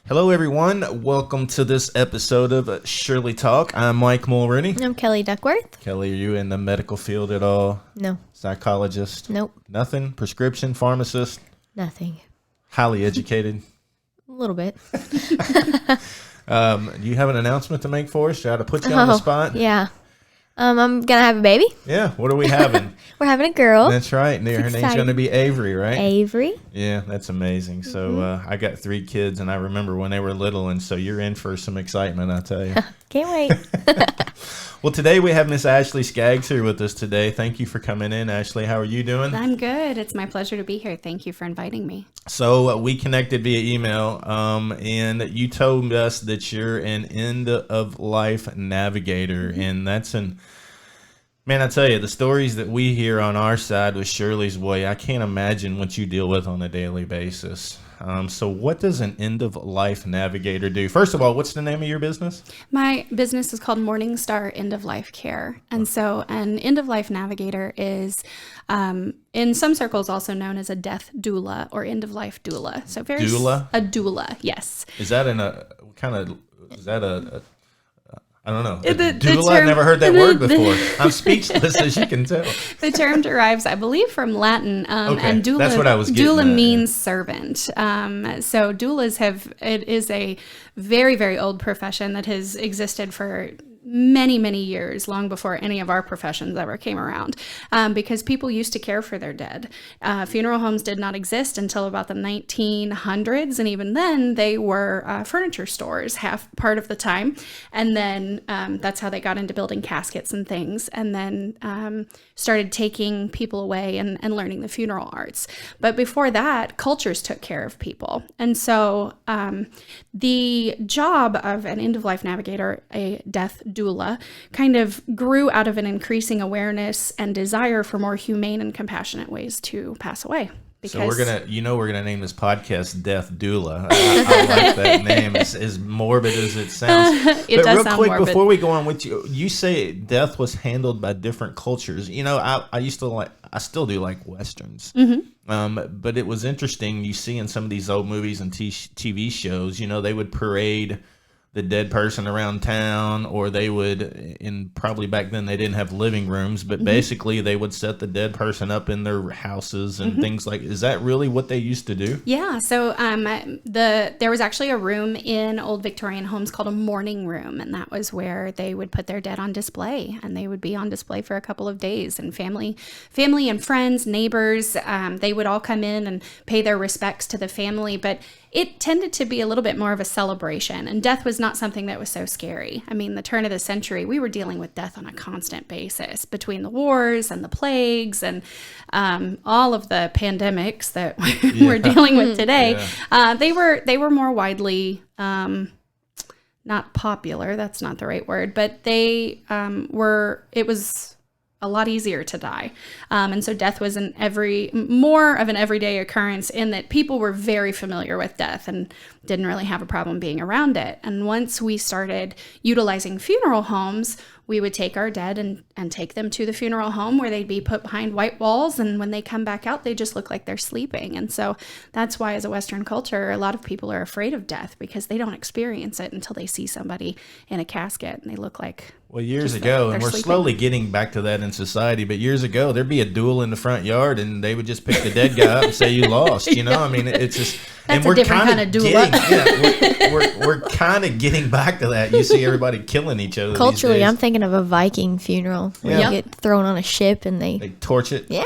Hello, everyone. Welcome to this episode of Shirley Talk. I'm Mike Mulroney. I'm Kelly Duckworth. Kelly, are you in the medical field at all? No. Psychologist? Nope. Nothing? Prescription? Pharmacist? Nothing. Highly educated? A little bit. Do you have an announcement to make for us? Try to put you on the spot? Yeah. I'm going to have a baby. Yeah. What are we having? We're having a girl. That's right. Her name's going to be Avery, right? Avery. Yeah, that's amazing. So I got 3 kids, and I remember when they were little, and so you're in for some excitement, I tell you. Can't wait. Well, today we have Miss Ashleigh Skaggs here with us today. Thank you for coming in, Ashleigh. How are you doing? I'm good. It's my pleasure to be here. Thank you for inviting me. So we connected via email, and you told us that you're an end-of-life navigator, and that's man, I tell you, the stories that we hear on our side with Shirley's way, I can't imagine what you deal with on a daily basis. So what does an end-of-life navigator do? First of all, what's the name of your business? My business is called Morningstar End of Life Care. And so an end of life navigator is, in some circles, also known as a death doula or end of life doula. So Doula? A doula, yes. Is that I don't know. The Doula? term, I've never heard that word before. I'm speechless, as you can tell. The term derives, I believe, from Latin. Okay, and doula, that's what I was getting doula at, means servant. So doulas it is a very, very old profession that has existed for many, many years, long before any of our professions ever came around, because people used to care for their dead. Funeral homes did not exist until about the 1900s, and even then they were furniture stores part of the time. And then that's how they got into building caskets and things, and then started taking people away and learning the funeral arts. But before that, cultures took care of people. And so the job of an end-of-life navigator, a death doula, kind of grew out of an increasing awareness and desire for more humane and compassionate ways to pass away. So we're gonna name this podcast Death Doula. I like that name. As morbid as it sounds. It but does real sound quick, morbid. before we go on with you say death was handled by different cultures. You know, I still do like westerns. Mm-hmm. But it was interesting. You see in some of these old movies and TV shows, you know, they would parade the dead person around town, or they would, probably back then they didn't have living rooms, but basically they would set the dead person up in their houses and things like. Is that really what they used to do? Yeah. So there was actually a room in old Victorian homes called a mourning room, and that was where they would put their dead on display, and they would be on display for a couple of days, and family and friends, neighbors, they would all come in and pay their respects to the family, but it tended to be a little bit more of a celebration, and death was not something that was so scary. I mean, the turn of the century, we were dealing with death on a constant basis between the wars and the plagues and all of the pandemics that we're dealing with today. Yeah. They were more widely not popular. That's not the right word, but they it was a lot easier to die. And so death was more of an everyday occurrence, in that people were very familiar with death and didn't really have a problem being around it. And once we started utilizing funeral homes, we would take our dead and take them to the funeral home, where they'd be put behind white walls. And when they come back out, they just look like they're sleeping. And so that's why, as a Western culture, a lot of people are afraid of death, because they don't experience it until they see somebody in a casket and they look like. Well, years ago, and we're slowly getting back to that in society, but years ago, there'd be a duel in the front yard, and they would just pick the dead guy up and say, you lost, you know? I mean, it's just... That's a different kind of duel. We're kind of getting back to that. You see everybody killing each other Culturally, these days. I'm thinking of a Viking funeral where you get thrown on a ship and they torch it. Yeah.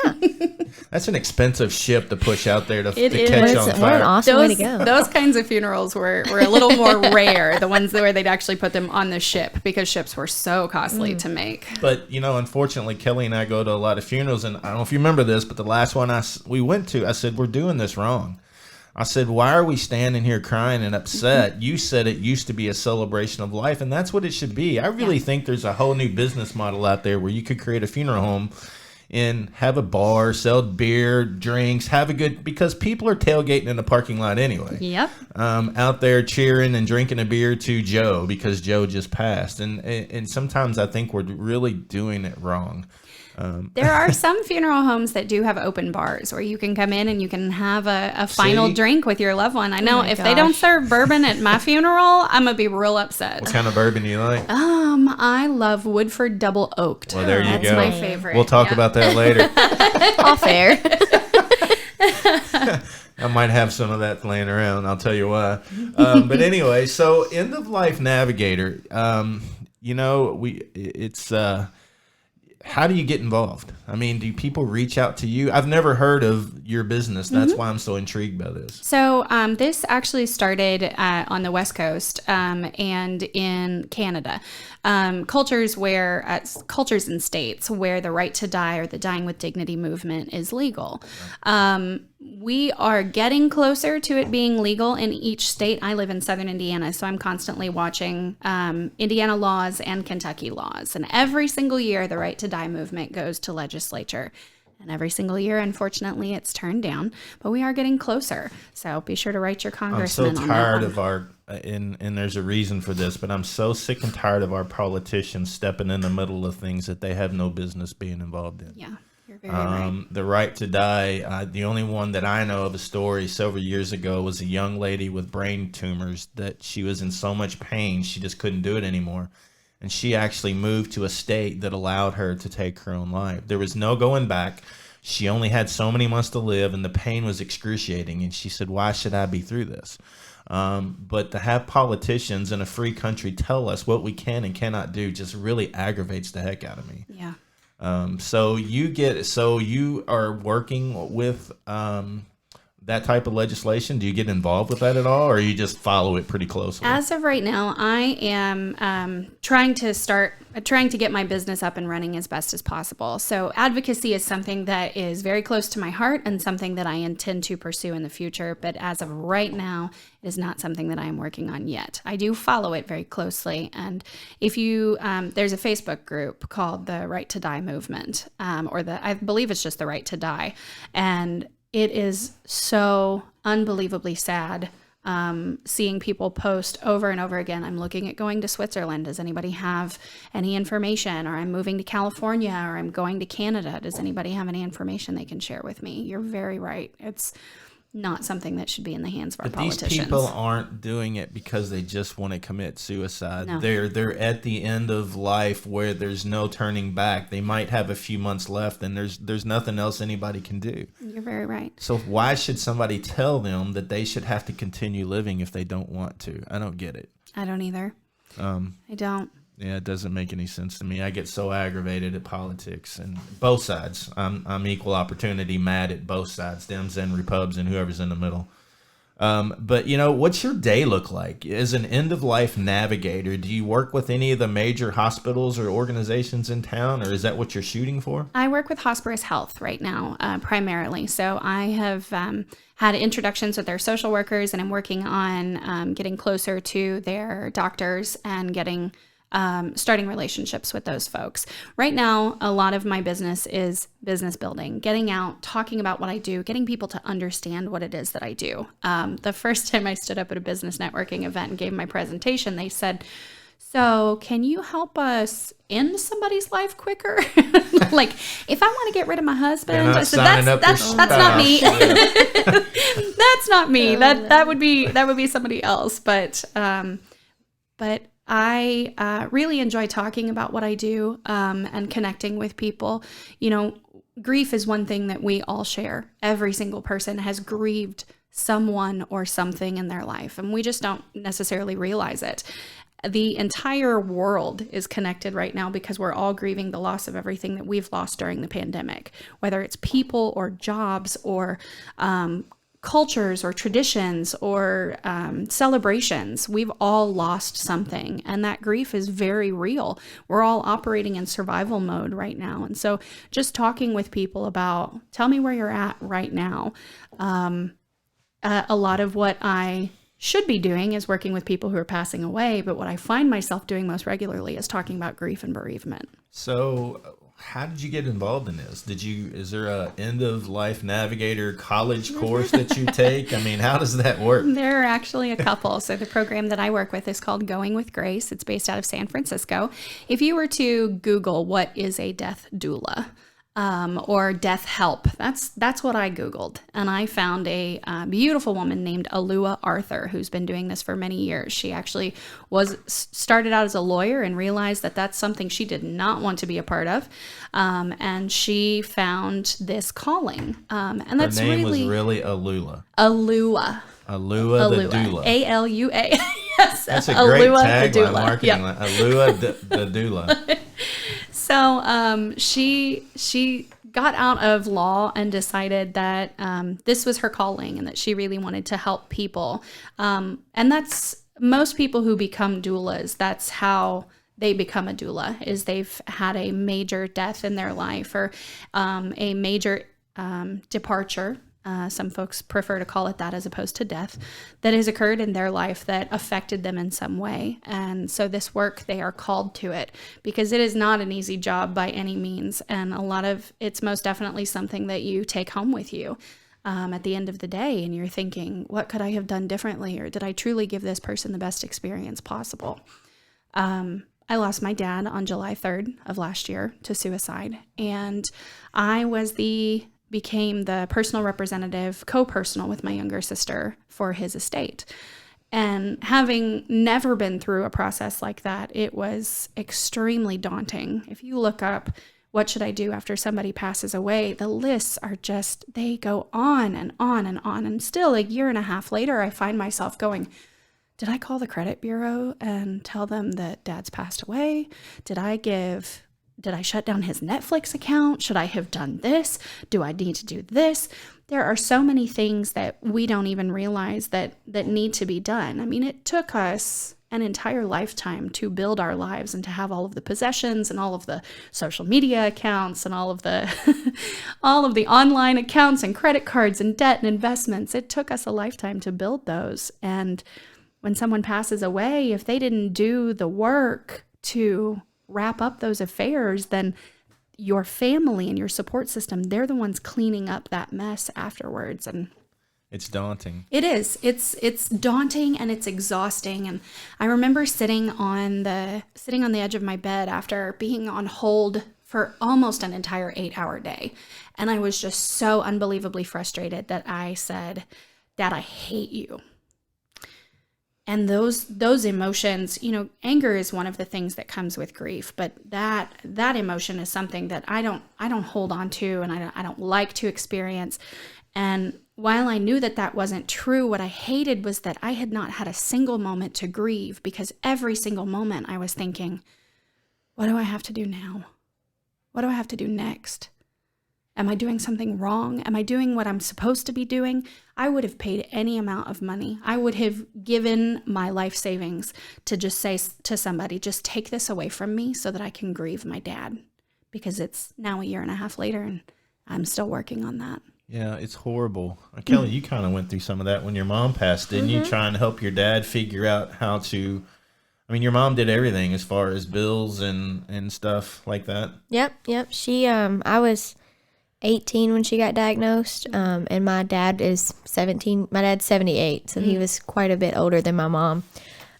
That's an expensive ship to push out there to is. catch on What fire. an awesome way to go. Those kinds of funerals were a little more rare, the ones where they'd actually put them on the ship, because ships were so costly to make. But, you know, unfortunately, Kelly and I go to a lot of funerals, and I don't know if you remember this, but the last one we went to, I said, we're doing this wrong. I said, why are we standing here crying and upset? You said it used to be a celebration of life, and that's what it should be. I really think there's a whole new business model out there where you could create a funeral home and have a bar, sell beer, drinks, because people are tailgating in the parking lot anyway. Yep. Out there cheering and drinking a beer to Joe because Joe just passed. And sometimes I think we're really doing it wrong. There are some funeral homes that do have open bars where you can come in and you can have a final drink with your loved one. I know if they don't serve bourbon at my funeral, I'm gonna be real upset. What kind of bourbon do you like? I love Woodford Double Oaked. Well, there you That's go. my favorite. We'll talk about that later. Off air. I might have some of that laying around. I'll tell you why. But anyway, so end of life navigator. How do you get involved? I mean, do people reach out to you? I've never heard of your business. That's why I'm so intrigued by this. So this actually started on the West Coast and in Canada. Cultures and states where the right to die or the dying with dignity movement is legal. We are getting closer to it being legal in each state. I live in Southern Indiana, so I'm constantly watching Indiana laws and Kentucky laws. And every single year, the right to die movement goes to legislature. And every single year, unfortunately, it's turned down. But we are getting closer. So be sure to write your congressman on that. I'm so tired of our, and there's a reason for this, but I'm so sick and tired of our politicians stepping in the middle of things that they have no business being involved in. Yeah. You're very right. The right to die, the only one that I know of a story several years ago was a young lady with brain tumors that she was in so much pain she just couldn't do it anymore. And she actually moved to a state that allowed her to take her own life. There was no going back. She only had so many months to live, and the pain was excruciating. And she said, why should I be through this? But to have politicians in a free country tell us what we can and cannot do just really aggravates the heck out of me. Yeah. So you are working with that type of legislation. Do you get involved with that at all, or you just follow it pretty closely? As of right now, I am trying to get my business up and running as best as possible. So advocacy is something that is very close to my heart and something that I intend to pursue in the future. But as of right now, it is not something that I am working on yet. I do follow it very closely. And if you, there's a Facebook group called the Right to Die Movement, I believe it's just the Right to Die. And it is so unbelievably sad seeing people post over and over again, I'm looking at going to Switzerland. Does anybody have any information? Or I'm moving to California, or I'm going to Canada. Does anybody have any information they can share with me? You're very right. It's not something that should be in the hands of our politicians. These people aren't doing it because they just want to commit suicide. No. They're at the end of life where there's no turning back. They might have a few months left, and there's nothing else anybody can do. You're very right. So why should somebody tell them that they should have to continue living if they don't want to? I don't get it. I don't either. I don't. Yeah, it doesn't make any sense to me. I get so aggravated at politics and both sides. I'm equal opportunity mad at both sides, Dems and Repubs and whoever's in the middle. But what's your day look like as an end of life navigator? Do you work with any of the major hospitals or organizations in town, or is that what you're shooting for? I work with Hospice Health right now, primarily. So I have had introductions with their social workers, and I'm working on getting closer to their doctors and getting starting relationships with those folks. Right now, a lot of my business is business building, getting out, talking about what I do, getting people to understand what it is that I do. The first time I stood up at a business networking event and gave my presentation, they said, so can you help us end somebody's life quicker? Like, if I want to get rid of my husband, I said, that's not me. That's not me. That would be somebody else. But I really enjoy talking about what I do and connecting with people. Grief is one thing that we all share. Every single person has grieved someone or something in their life, and we just don't necessarily realize it. The entire world is connected right now because we're all grieving the loss of everything that we've lost during the pandemic, whether it's people or jobs or cultures or traditions or celebrations. We've all lost something, and that grief is very real. We're all operating in survival mode right now. And so just talking with people about, tell me where you're at right now. A lot of what I should be doing is working with people who are passing away, but what I find myself doing most regularly is talking about grief and bereavement. So how did you get involved in this? Is there a end of life navigator college course that you take? I mean, how does that work? There are actually a couple. So the program that I work with is called Going with Grace. It's based out of San Francisco. If you were to Google what is a death doula, or death help, that's what I Googled. And I found a beautiful woman named Alua Arthur, who's been doing this for many years. She actually started out as a lawyer and realized that that's something she did not want to be a part of. And she found this calling. And that's Her name was really Alua. Alua The doula. Alua. Yes. That's a great Alua, tagline, marketing. Yep. Alua the doula. So she got out of law and decided that this was her calling and that she really wanted to help people. And that's most people who become doulas. That's how they become a doula, is they've had a major death in their life or a major departure. Some folks prefer to call it that as opposed to death, that has occurred in their life that affected them in some way. And so this work, they are called to it because it is not an easy job by any means. And it's most definitely something that you take home with you at the end of the day. And you're thinking, what could I have done differently? Or did I truly give this person the best experience possible? I lost my dad on July 3rd of last year to suicide. And I became the personal representative, co-personal with my younger sister for his estate. And having never been through a process like that, it was extremely daunting. If you look up, what should I do after somebody passes away? The lists are they go on and on and on. And still a year and a half later, I find myself going, did I call the credit bureau and tell them that Dad's passed away? Did I shut down his Netflix account? Should I have done this? Do I need to do this? There are so many things that we don't even realize that need to be done. I mean, it took us an entire lifetime to build our lives and to have all of the possessions and all of the social media accounts and all of the all of the online accounts and credit cards and debt and investments. It took us a lifetime to build those. And when someone passes away, if they didn't do the work to wrap up those affairs, then your family and your support system, they're the ones cleaning up that mess afterwards. And it's daunting. It is. It's daunting and it's exhausting. And I remember sitting on the edge of my bed after being on hold for almost an entire 8-hour day. And I was just so unbelievably frustrated that I said, Dad, I hate you. And those emotions, anger is one of the things that comes with grief, but that emotion is something that I don't hold on to, and I don't like to experience. And while I knew that wasn't true, what I hated was that I had not had a single moment to grieve, because every single moment I was thinking, what do I have to do now? What do I have to do next? Am I doing something wrong? Am I doing what I'm supposed to be doing? I would have paid any amount of money. I would have given my life savings to just say to somebody, just take this away from me so that I can grieve my dad, because it's now a year and a half later and I'm still working on that. Yeah, it's horrible. Kelly, you kind of went through some of that when your mom passed, didn't you? Trying to help your dad figure out how to, your mom did everything as far as bills and stuff like that. Yep. She, I was 18 when she got diagnosed, and my dad is 17. My dad's 78, so he was quite a bit older than my mom.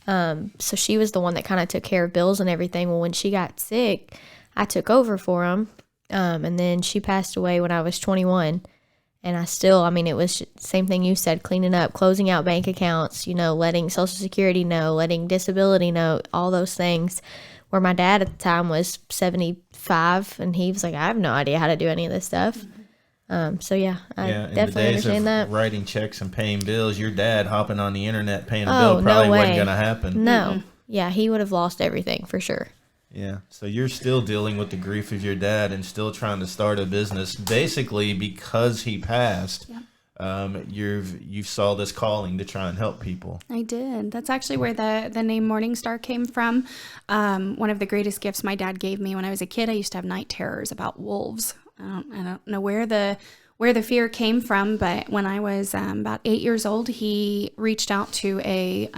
So she was the one that kind of took care of bills and everything. Well, when she got sick, I took over for him, and then she passed away when I was 21. And I still, it was the same thing you said, cleaning up, closing out bank accounts, letting Social Security know, letting disability know, all those things. Where my dad at the time was 75, and he was like, I have no idea how to do any of this stuff. So yeah, I definitely understand that. Writing checks and paying bills, your dad hopping on the internet paying a bill probably wasn't going to happen. No. Yeah, he would have lost everything for sure. Yeah. So you're still dealing with the grief of your dad and still trying to start a business, basically because he passed. Yeah. You saw this calling to try and help people. I did. That's actually where the name Morningstar came from. One of the greatest gifts my dad gave me when I was a kid, I used to have night terrors about wolves. I don't know where the fear came from, but when I was about 8 years old, he reached out to a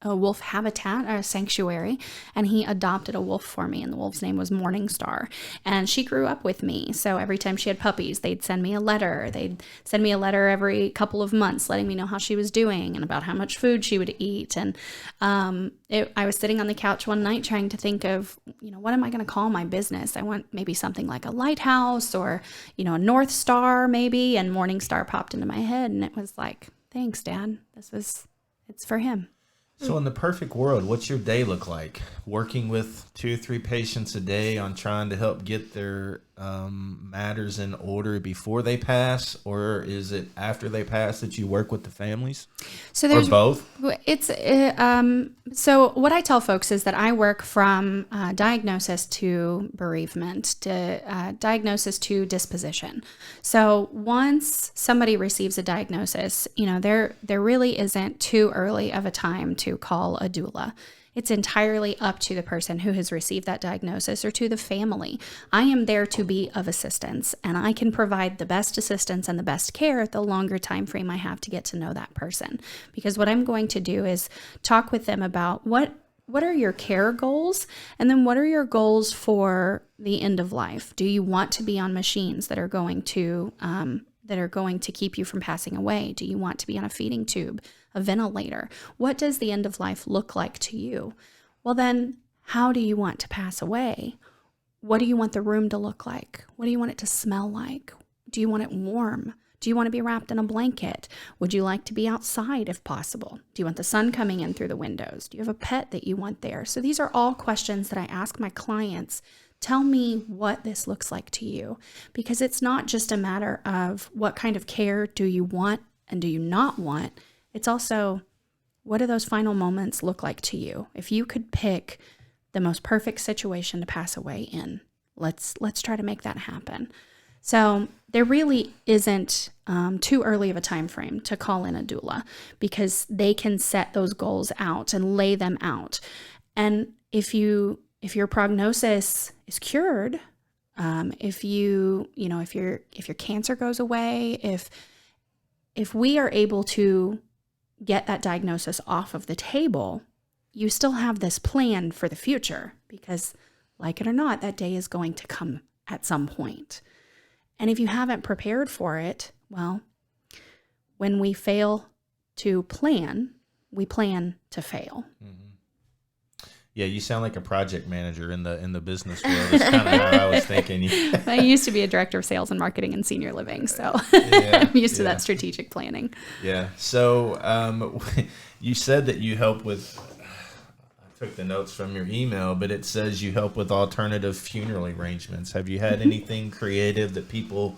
wolf habitat, a sanctuary, and he adopted a wolf for me, and the wolf's name was Morningstar. And she grew up with me. So every time she had puppies, they'd send me a letter. They'd send me a letter every couple of months letting me know how she was doing and about how much food she would eat. And I was sitting on the couch one night trying to think of, what am I going to call my business? I want maybe something like a lighthouse or, a North Star maybe. And Morningstar popped into my head, and it was like, thanks, Dad. It's for him. So in the perfect world, what's your day look like? Working with 2 or 3 patients a day on trying to help get their matters in order before they pass, or is it after they pass that you work with the families? So there's or both. It's so what I tell folks is that I work from diagnosis to bereavement, to diagnosis to disposition. So once somebody receives a diagnosis, there really isn't too early of a time to call a doula. It's entirely up to the person who has received that diagnosis or to the family. I am there to be of assistance, and I can provide the best assistance and the best care the longer time frame I have to get to know that person. Because what I'm going to do is talk with them about what are your care goals, and then what are your goals for the end of life? Do you want to be on machines that are going to keep you from passing away? Do you want to be on a feeding tube, a ventilator? What does the end of life look like to you? Well, then, how do you want to pass away? What do you want the room to look like? What do you want it to smell like? Do you want it warm? Do you want to be wrapped in a blanket? Would you like to be outside if possible? Do you want the sun coming in through the windows? Do you have a pet that you want there? So these are all questions that I ask my clients. Tell me what this looks like to you, because it's not just a matter of what kind of care do you want and do you not want. It's also, what do those final moments look like to you? If you could pick the most perfect situation to pass away in, let's try to make that happen. So there really isn't too early of a time frame to call in a doula, because they can set those goals out and lay them out. And if your prognosis is cured, if your cancer goes away, if we are able to get that diagnosis off of the table, you still have this plan for the future, because like it or not, that day is going to come at some point. And if you haven't prepared for it, well, when we fail to plan, we plan to fail. Mm-hmm. Yeah, you sound like a project manager in the business world. That's kind of how I was thinking. I used to be a director of sales and marketing in senior living, so I'm used to that strategic planning. Yeah. So you said that you help with, I took the notes from your email, but it says you help with alternative funeral arrangements. Have you had anything creative that people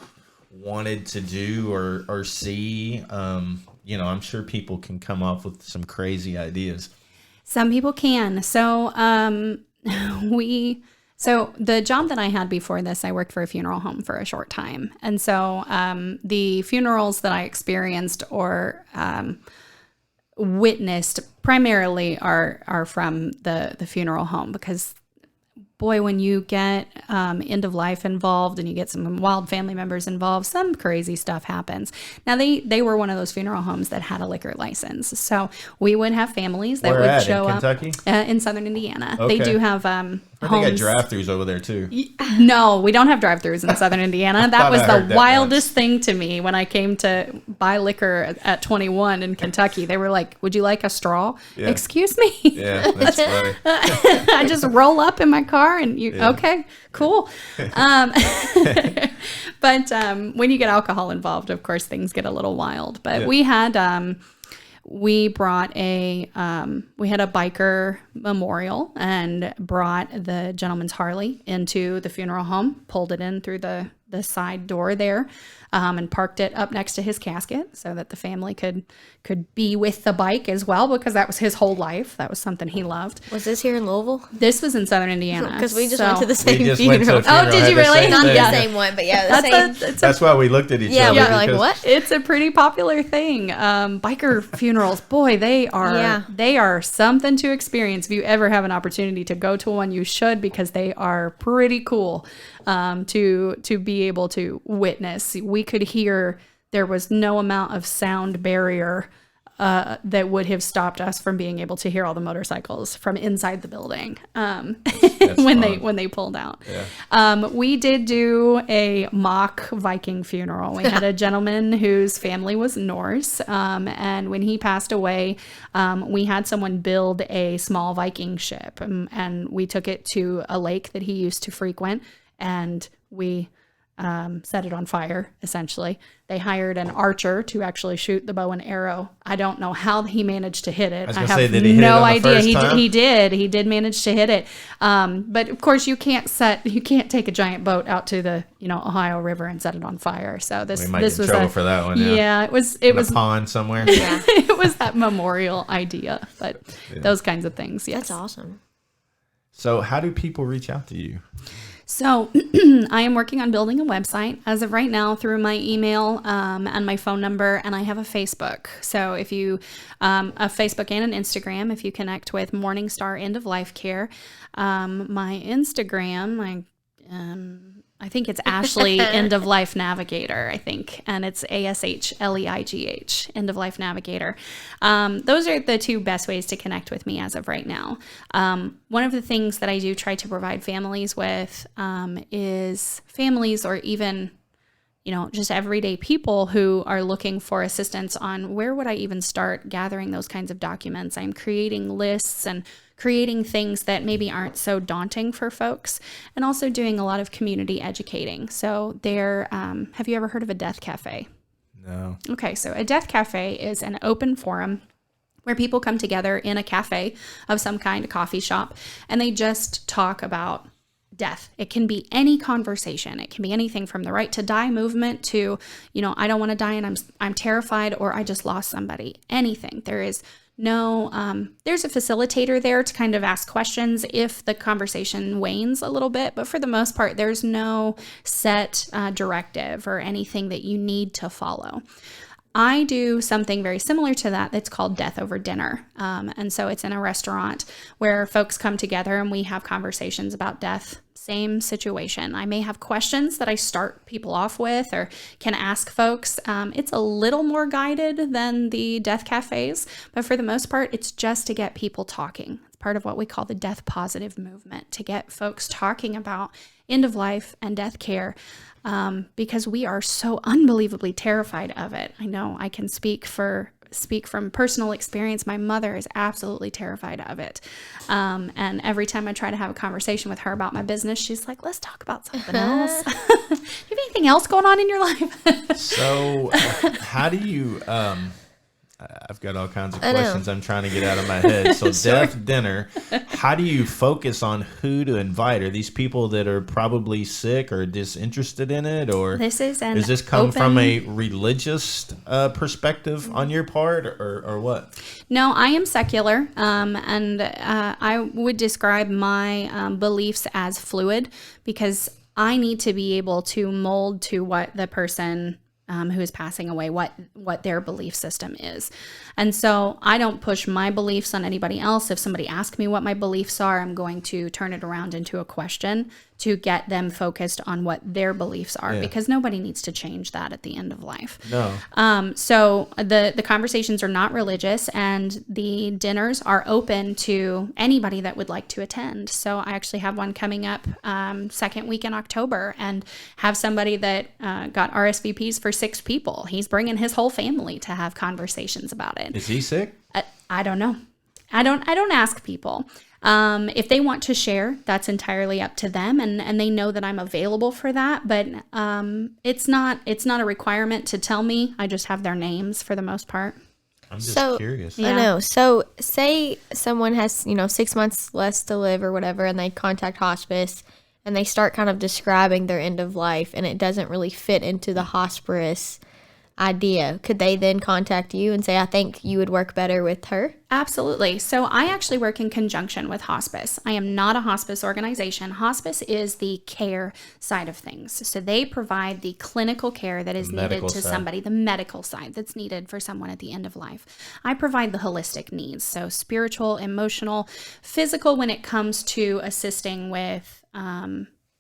wanted to do or see? I'm sure people can come up with some crazy ideas. Some people can. So the job that I had before this, I worked for a funeral home for a short time. And so the funerals that I experienced or witnessed primarily are from the funeral home, because boy, when you get end of life involved and you get some wild family members involved, some crazy stuff happens. Now, they were one of those funeral homes that had a liquor license. So we would have families that would show up. In Kentucky? In southern Indiana. Okay. They do have I think I got drive-thrus over there too. No, we don't have drive-thrus in southern Indiana. That was the wildest thing to me when I came to buy liquor at 21 in Kentucky. They were like, "Would you like a straw?" Yeah. Excuse me. Yeah, that's funny. I just roll up in my car and okay, cool. But when you get alcohol involved, of course, things get a little wild. But we had we brought we had a biker memorial and brought the gentleman's Harley into the funeral home, pulled it in through the side door there, and parked it up next to his casket so that the family could be with the bike as well, because that was his whole life. That was something he loved. Was this here in Louisville? This was in southern Indiana. Because we just went to the same funeral. Oh, did you really? Not the same one, but yeah, that's why we looked at each other. Yeah, we were like, what? It's a pretty popular thing. Biker funerals, boy, they are something to experience. If you ever have an opportunity to go to one, you should, because they are pretty cool to be able to witness. We could hear, there was no amount of sound barrier that would have stopped us from being able to hear all the motorcycles from inside the building when they pulled out. Yeah. We did do a mock Viking funeral. We had a gentleman whose family was Norse, and when he passed away, we had someone build a small Viking ship, and we took it to a lake that he used to frequent, and we set it on fire, essentially. They hired an archer to actually shoot the bow and arrow. I don't know how he managed to hit it. I have no idea. He did manage to hit it. But of course you can't take a giant boat out to the, Ohio River and set it on fire. So this was trouble for that one. Yeah, it was a pond somewhere. Yeah. It was that memorial idea, but those kinds of things. Yes. That's awesome. So how do people reach out to you? So I am working on building a website as of right now through my email and my phone number, and I have a Facebook. So if you, a Facebook and an Instagram, if you connect with Morningstar End of Life Care, my Instagram, I think it's Ashleigh End of Life Navigator, I think, and it's ASHLEIGH, End of Life Navigator. Those are the two best ways to connect with me as of right now. One of the things that I do try to provide families with is families, or even just everyday people who are looking for assistance on where would I even start gathering those kinds of documents. I'm creating lists and creating things that maybe aren't so daunting for folks, and also doing a lot of community educating. So have you ever heard of a death cafe? No. Okay, so a death cafe is an open forum where people come together in a cafe of some kind, a coffee shop, and they just talk about death. It can be any conversation. It can be anything from the right to die movement to, I don't want to die and I'm terrified, or I just lost somebody. Anything. There is no, there's a facilitator there to kind of ask questions if the conversation wanes a little bit, but for the most part, there's no set directive or anything that you need to follow. I do something very similar to that that's called Death Over Dinner. And so it's in a restaurant where folks come together and we have conversations about death. Same situation. I may have questions that I start people off with or can ask folks. It's a little more guided than the death cafes, but for the most part, it's just to get people talking. It's part of what we call the death positive movement, to get folks talking about end of life and death care. Because we are so unbelievably terrified of it. I know I can speak from personal experience. My mother is absolutely terrified of it. And every time I try to have a conversation with her about my business, she's like, let's talk about something else. Do you have anything else going on in your life? So how do you, I've got all kinds of questions I'm trying to get out of my head. So death dinner, how do you focus on who to invite? Are these people that are probably sick or disinterested in it? Or does this come from a religious perspective on your part, or what? No, I am secular, and I would describe my beliefs as fluid, because I need to be able to mold to what the person who is passing away, what their belief system is. And so I don't push my beliefs on anybody else. If somebody asks me what my beliefs are, I'm going to turn it around into a question to get them focused on what their beliefs are, because nobody needs to change that at the end of life. No. So the conversations are not religious, and the dinners are open to anybody that would like to attend. So I actually have one coming up second week in October, and have somebody that got RSVPs for 6 people. He's bringing his whole family to have conversations about it. Is he sick? I don't know. I don't ask people. If they want to share, that's entirely up to them, and they know that I'm available for that. But it's not a requirement to tell me. I just have their names for the most part. I'm just curious. I know. So say someone has 6 months less to live or whatever, and they contact hospice, and they start kind of describing their end of life, and it doesn't really fit into the hospice idea. Could they then contact you and say, I think you would work better with her? Absolutely. So I actually work in conjunction with hospice. I am not a hospice organization. Hospice is the care side of things. So they provide the clinical care that is needed to somebody, the medical side that's needed for someone at the end of life. I provide the holistic needs, so spiritual, emotional, physical, when it comes to assisting with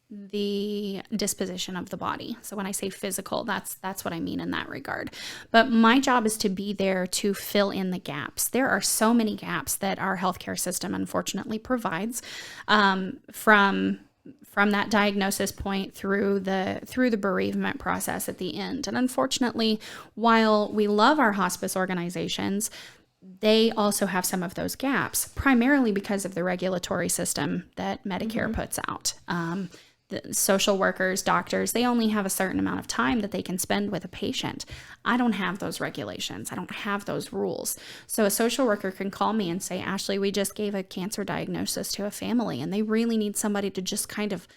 the disposition of the body. So when I say physical, that's what I mean in that regard. But my job is to be there to fill in the gaps. There are so many gaps that our healthcare system unfortunately provides, from that diagnosis point through the bereavement process at the end. And unfortunately, while we love our hospice organizations, they also have some of those gaps, primarily because of the regulatory system that Medicare puts out. The social workers, doctors, they only have a certain amount of time that they can spend with a patient. I don't have those regulations. I don't have those rules. So a social worker can call me and say, Ashleigh, we just gave a cancer diagnosis to a family, and they really need somebody to just kind of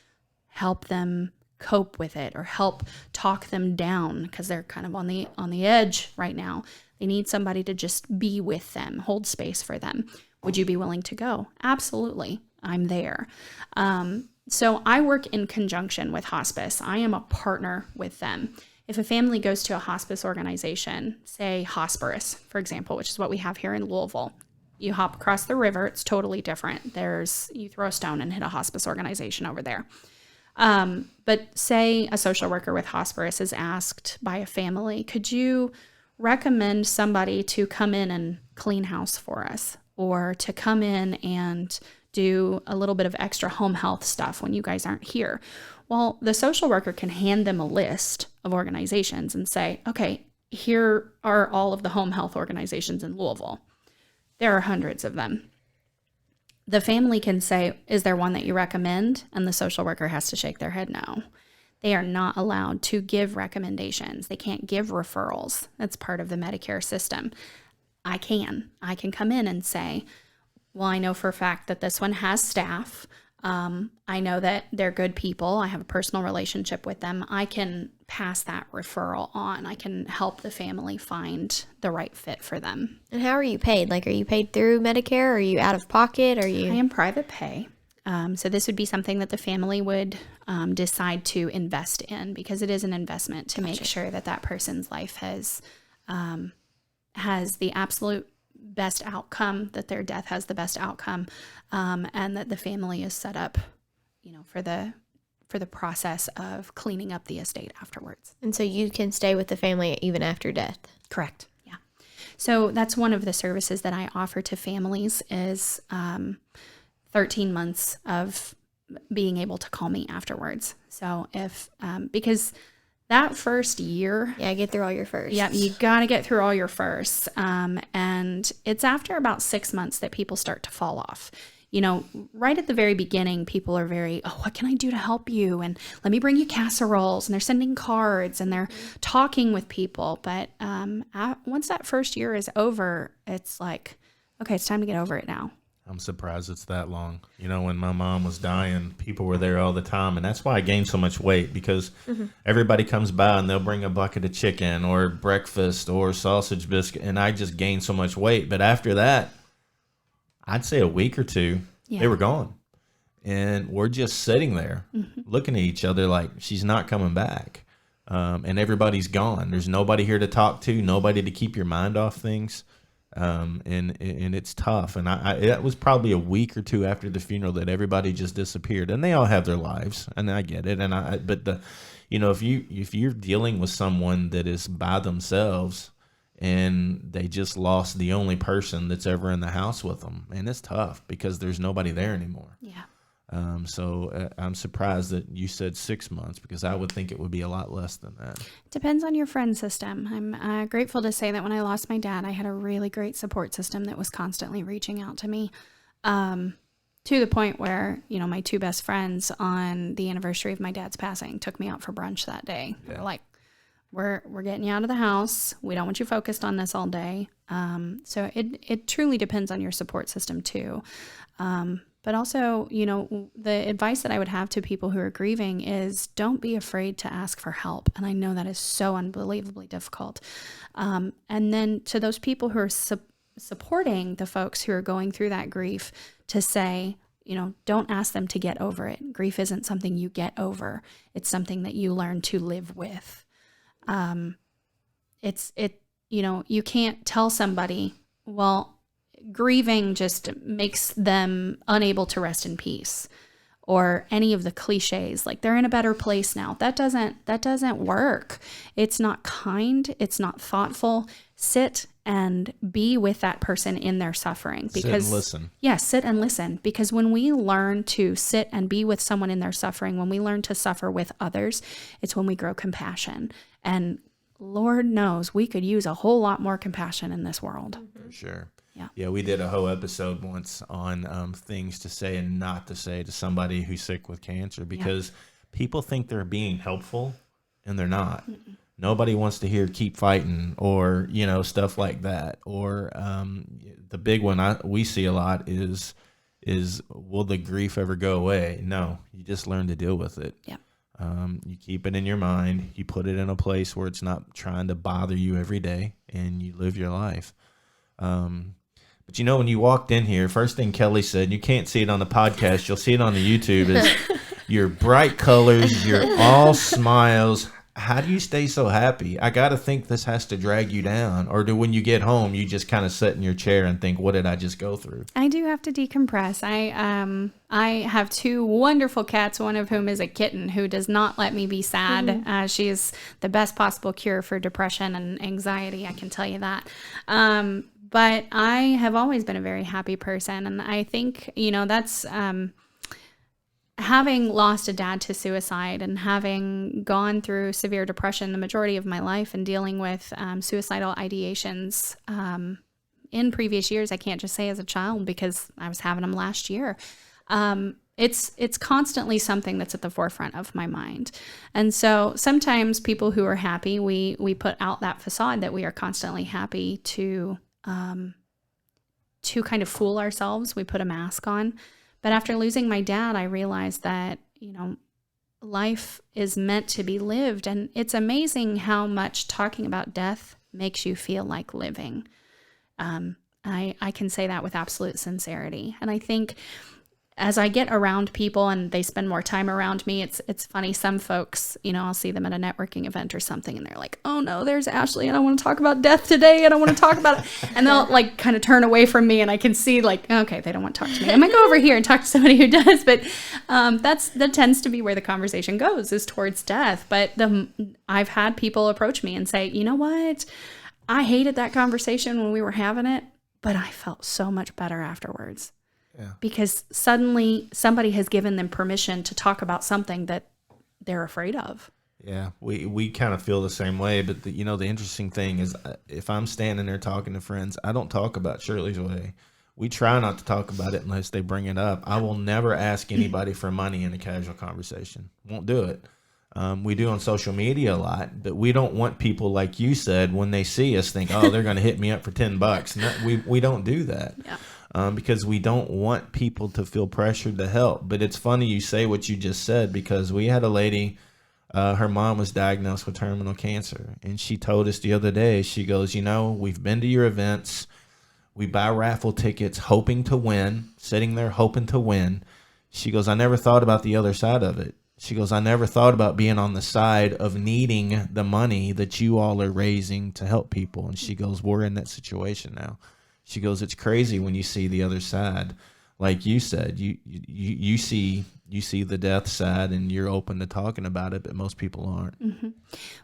help them cope with it or help talk them down because they're kind of on the edge right now. They need somebody to just be with them, hold space for them. Would you be willing to go? Absolutely. I'm there. So I work in conjunction with hospice. I am a partner with them. If a family goes to a hospice organization, say Hospice, for example, which is what we have here in Louisville, you hop across the river, it's totally different. You throw a stone and hit a hospice organization over there. But say a social worker with hospice is asked by a family, could you recommend somebody to come in and clean house for us, or to come in and do a little bit of extra home health stuff when you guys aren't here? Well, the social worker can hand them a list of organizations and say, okay, here are all of the home health organizations in Louisville. There are hundreds of them. The family can say, is there one that you recommend? And the social worker has to shake their head no. They are not allowed to give recommendations. They can't give referrals. That's part of the Medicare system. I can come in and say, well, I know for a fact that this one has staff. I know that they're good people. I have a personal relationship with them. I can pass that referral on. I can help the family find the right fit for them. And how are you paid? Like, are you paid through Medicare? Are you out of pocket? I am private pay. So this would be something that the family would decide to invest in, because it is an investment to make sure that that person's life has the absolute best outcome, that their death has the best outcome, and that the family is set up, for the process of cleaning up the estate afterwards. And so you can stay with the family even after death? Correct. Yeah. So that's one of the services that I offer to families is 13 months of being able to call me afterwards. So if, because that first year. Yeah, get through all your firsts. Yeah, you got to get through all your firsts. And it's after about 6 months that people start to fall off. Right at the very beginning, people are very, oh, what can I do to help you? And let me bring you casseroles. And they're sending cards and they're talking with people. But once that first year is over, it's like, okay, it's time to get over it now. I'm surprised it's that long. When my mom was dying, people were there all the time. And that's why I gained so much weight, because everybody comes by and they'll bring a bucket of chicken or breakfast or sausage biscuit. And I just gained so much weight. But after that, I'd say a week or two, they were gone. And we're just sitting there looking at each other like, she's not coming back. And everybody's gone. There's nobody here to talk to, nobody to keep your mind off things. And it's tough. And it was probably a week or two after the funeral that everybody just disappeared, and they all have their lives, and I get it. But if you're dealing with someone that is by themselves and they just lost the only person that's ever in the house with them, and it's tough because there's nobody there anymore. Yeah. So I'm surprised that you said 6 months, because I would think it would be a lot less than that. Depends on your friend system. I'm grateful to say that when I lost my dad, I had a really great support system that was constantly reaching out to me, to the point where, my two best friends on the anniversary of my dad's passing took me out for brunch that day. Yeah. They were like, we're getting you out of the house. We don't want you focused on this all day. So it truly depends on your support system too. But also, the advice that I would have to people who are grieving is don't be afraid to ask for help. And I know that is so unbelievably difficult. And then to those people who are supporting the folks who are going through that grief, to say, don't ask them to get over it. Grief isn't something you get over. It's something that you learn to live with. You can't tell somebody, well, grieving just makes them unable to rest in peace, or any of the cliches, like they're in a better place now. That doesn't work. It's not kind. It's not thoughtful. Sit and be with that person in their suffering. Because, sit and listen. Yeah, sit and listen. Because when we learn to sit and be with someone in their suffering, when we learn to suffer with others, it's when we grow compassion. And Lord knows we could use a whole lot more compassion in this world. For sure. Yeah, we did a whole episode once on things to say and not to say to somebody who's sick with cancer, because people think they're being helpful and they're not. Nobody wants to hear keep fighting or, stuff like that. Or the big one we see a lot is will the grief ever go away? No, you just learn to deal with it. Yeah. You keep it in your mind. You put it in a place where it's not trying to bother you every day, and you live your life. But when you walked in here, first thing Kelly said, you can't see it on the podcast, you'll see it on the YouTube, is your bright colors, you're all smiles. How do you stay so happy? I got to think this has to drag you down. Or when you get home, you just kind of sit in your chair and think, what did I just go through? I do have to decompress. I have 2 wonderful cats, one of whom is a kitten who does not let me be sad. She is the best possible cure for depression and anxiety, I can tell you that. But I have always been a very happy person. And I think, that's having lost a dad to suicide and having gone through severe depression the majority of my life and dealing with suicidal ideations in previous years. I can't just say as a child because I was having them last year. It's constantly something that's at the forefront of my mind. And so sometimes people who are happy, we put out that facade that we are constantly happy to kind of fool ourselves. We put a mask on. But after losing my dad, I realized that, life is meant to be lived. And it's amazing how much talking about death makes you feel like living. I can say that with absolute sincerity. And I think as I get around people and they spend more time around me, it's funny. Some folks, I'll see them at a networking event or something and they're like, oh no, there's Ashleigh and I want to talk about death today and I want to talk about it. And they'll like kind of turn away from me and I can see like, okay, they don't want to talk to me. I might go over here and talk to somebody who does, but that tends to be where the conversation goes, is towards death. But I've had people approach me and say, you know what? I hated that conversation when we were having it, but I felt so much better afterwards. Yeah. Because suddenly somebody has given them permission to talk about something that they're afraid of. Yeah, we kind of feel the same way. But the interesting thing is, if I'm standing there talking to friends, I don't talk about Shirley's way. We try not to talk about it unless they bring it up. I will never ask anybody for money in a casual conversation. Won't do it. We do on social media a lot, but we don't want people, like you said, when they see us think, oh, they're going to hit me up for $10. No, we don't do that. Yeah. Because we don't want people to feel pressured to help. But it's funny you say what you just said, because we had a lady, her mom was diagnosed with terminal cancer. And she told us the other day, she goes, we've been to your events. We buy raffle tickets hoping to win, sitting there hoping to win. She goes, I never thought about the other side of it. She goes, I never thought about being on the side of needing the money that you all are raising to help people. And she goes, we're in that situation now. She goes, it's crazy when you see the other side. Like you said, you see the death side and you're open to talking about it, but most people aren't. Mm-hmm.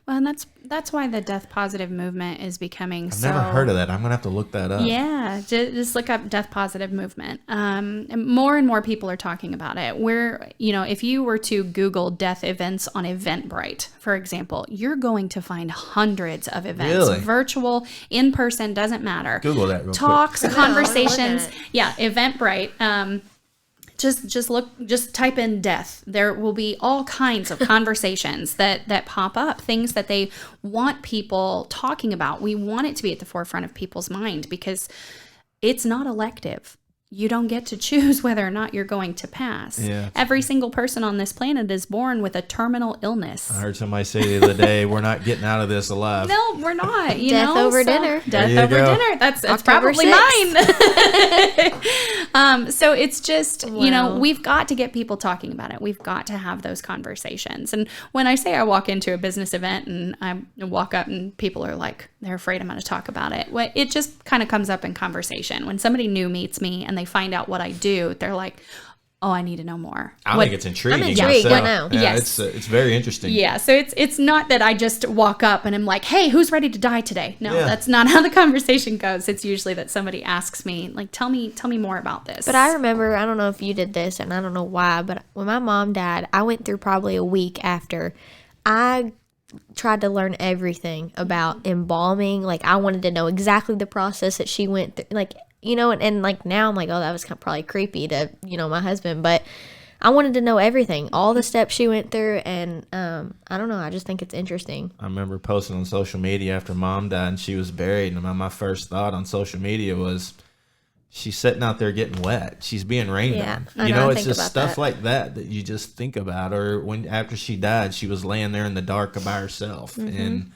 Well, and that's why the death positive movement is becoming I've never heard of that. I'm going to have to look that up. Yeah, just look up death positive movement. And more people are talking about it. If you were to Google death events on Eventbrite, for example, you're going to find hundreds of events. Really? Virtual, in person, doesn't matter. Google that real Talks, quick. conversations. Yeah, Eventbrite. Just type in death. There will be all kinds of conversations that pop up, things that they want people talking about. We want it to be at the forefront of people's mind because it's not elective. You don't get to choose whether or not you're going to pass. Yeah. Every single person on this planet is born with a terminal illness. I heard somebody say the other day, we're not getting out of this alive. No, we're not. Death over dinner. Death over dinner. That's probably 6th. mine. So it's just, Wow. we've got to get people talking about it. We've got to have those conversations. And when I say I walk into a business event and I walk up and people are like, they're afraid I'm going to talk about it. Well, it just kind of comes up in conversation. When somebody new meets me and they find out what I do, they're like, oh, I need to know more. I think it's intriguing. I'm intrigued. myself. I know. Yeah, Yes. it's very interesting. Yeah, so it's not that I just walk up and I'm like, hey, who's ready to die today? No, Yeah. that's not how the conversation goes. It's usually that somebody asks me, like, tell me more about this. But I remember, I don't know if you did this, and I don't know why, but when my mom died, I went through probably a week after. I tried to learn everything about embalming. Like, I wanted to know exactly the process that she went through. Like, you know, and like now I'm like, oh, that was probably creepy to, you know, my husband. But I wanted to know everything, all the steps she went through. And I don't know, I just think it's interesting. I remember posting on social media after Mom died and she was buried. And my first thought on social media was, she's sitting out there getting wet. She's being rained on. I You know, know, I it's think just about stuff that. like that you just think about. Or when after she died, she was laying there in the dark by herself. And,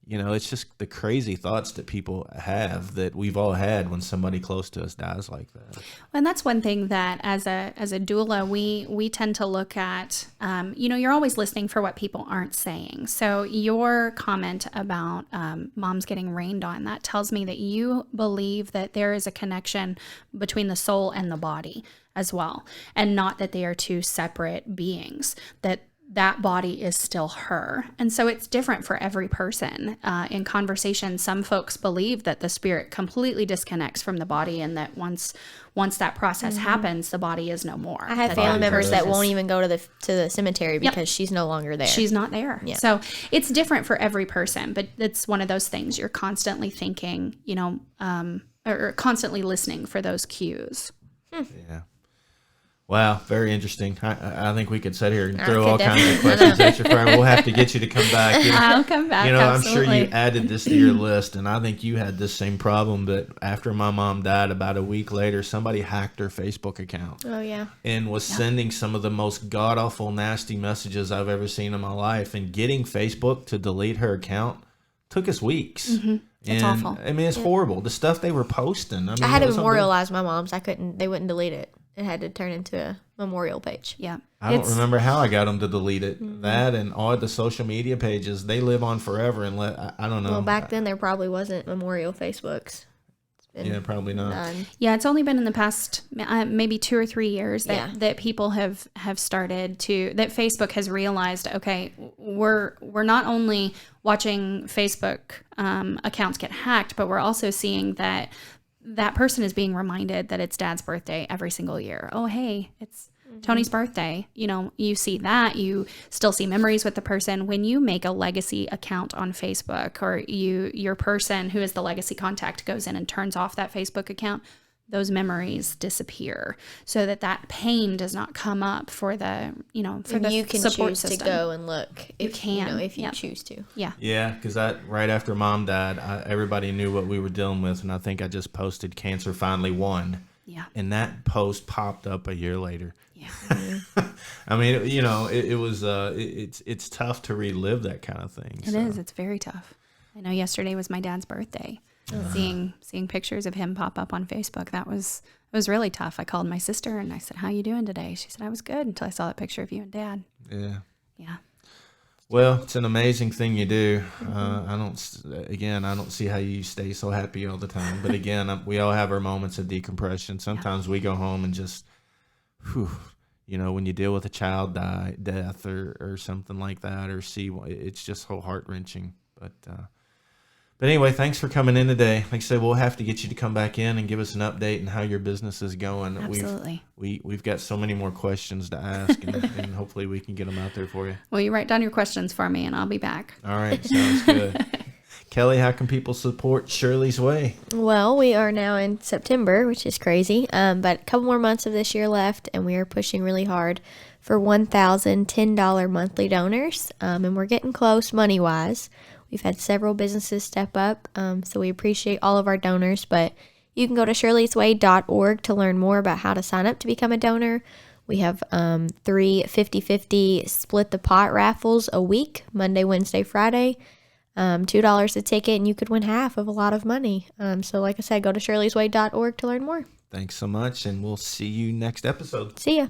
you know, it's just the crazy thoughts that people have that we've all had when somebody close to us dies like that. And that's one thing that as a doula, we tend to look at, you know, you're always listening for what people aren't saying. So your comment about moms getting rained on, that tells me that you believe that there is a connection between the soul and the body as well, and not that they are two separate beings, that body is still her. And so it's different for every person. In conversation, some folks believe that the spirit completely disconnects from the body, and that once that process happens, the body is no more. I have That family the members person that is- won't even go to the cemetery Yep. because she's no longer there. She's not there. Yeah. So it's different for every person, but it's one of those things you're constantly thinking, you know, or constantly listening for those cues. Yeah. Wow, very interesting. I think we could sit here and I throw could all kinds of definitely- questions at you, Fran. We'll have to get you to come back. You know, I'll come back. you know, absolutely. I'm sure you added this to your list, and I think you had this same problem. But after my mom died, about a week later, somebody hacked her Facebook account Oh, yeah. and was sending some of the most god awful, nasty messages I've ever seen in my life. And getting Facebook to delete her account took us weeks. It's awful. I mean, it's horrible. The stuff they were posting. I mean, I had it to was unbelievable. memorialize my mom's. They wouldn't delete it. It had to turn into a memorial page. Yeah. I don't It's- remember how I got them to delete it. That and all the social media pages, they live on forever. And I don't know. Well, back then there probably wasn't memorial Facebooks. It's been Yeah, probably not. done. Yeah, it's only been in the past maybe 2 or 3 years that, Yeah. that people have started to, that Facebook has realized, okay, we're not only watching Facebook accounts get hacked, but we're also seeing that person is being reminded that it's dad's birthday every single year. Oh, hey, it's Tony's birthday. You know, you see that, you still see memories with the person. When you make a legacy account on Facebook, or your person who is the legacy contact goes in and turns off that Facebook account, those memories disappear, so that pain does not come up for the, you know, for And the you can support choose system. to go and look if can. if you Yep. choose to. Yeah. Yeah, because right after mom died, everybody knew what we were dealing with. And I think I just posted cancer finally won. Yeah. And that post popped up a year later. Yeah. I mean, you know, it was, it's tough to relive that kind of thing. It is. It's very tough. I know yesterday was my dad's birthday. Seeing pictures of him pop up on Facebook, it was really tough. I called my sister and I said, "How you doing today?" She said, "I was good," until I saw that picture of you and Dad. Yeah. Yeah. Well, it's an amazing thing you do. I don't see how you stay so happy all the time. But again, we all have our moments of decompression. Sometimes we go home and just, you know, when you deal with a child death or something like that, or it's just so heart wrenching. But anyway, thanks for coming in today. Like I said, we'll have to get you to come back in and give us an update on how your business is going. Absolutely. We've got so many more questions to ask, and hopefully we can get them out there for you. Well, you write down your questions for me and I'll be back. All right, sounds good. Kelly, how can people support Shirley's Way? Well, we are now in September, which is crazy, but a couple more months of this year left, and we are pushing really hard for $1,010 monthly donors, and we're getting close money-wise. We've had several businesses step up, so we appreciate all of our donors, but you can go to shirleysway.org to learn more about how to sign up to become a donor. We have 3 50-50 split the pot raffles a week, Monday, Wednesday, Friday. $2 a ticket, and you could win half of a lot of money. So like I said, go to shirleysway.org to learn more. Thanks so much, and we'll see you next episode. See ya.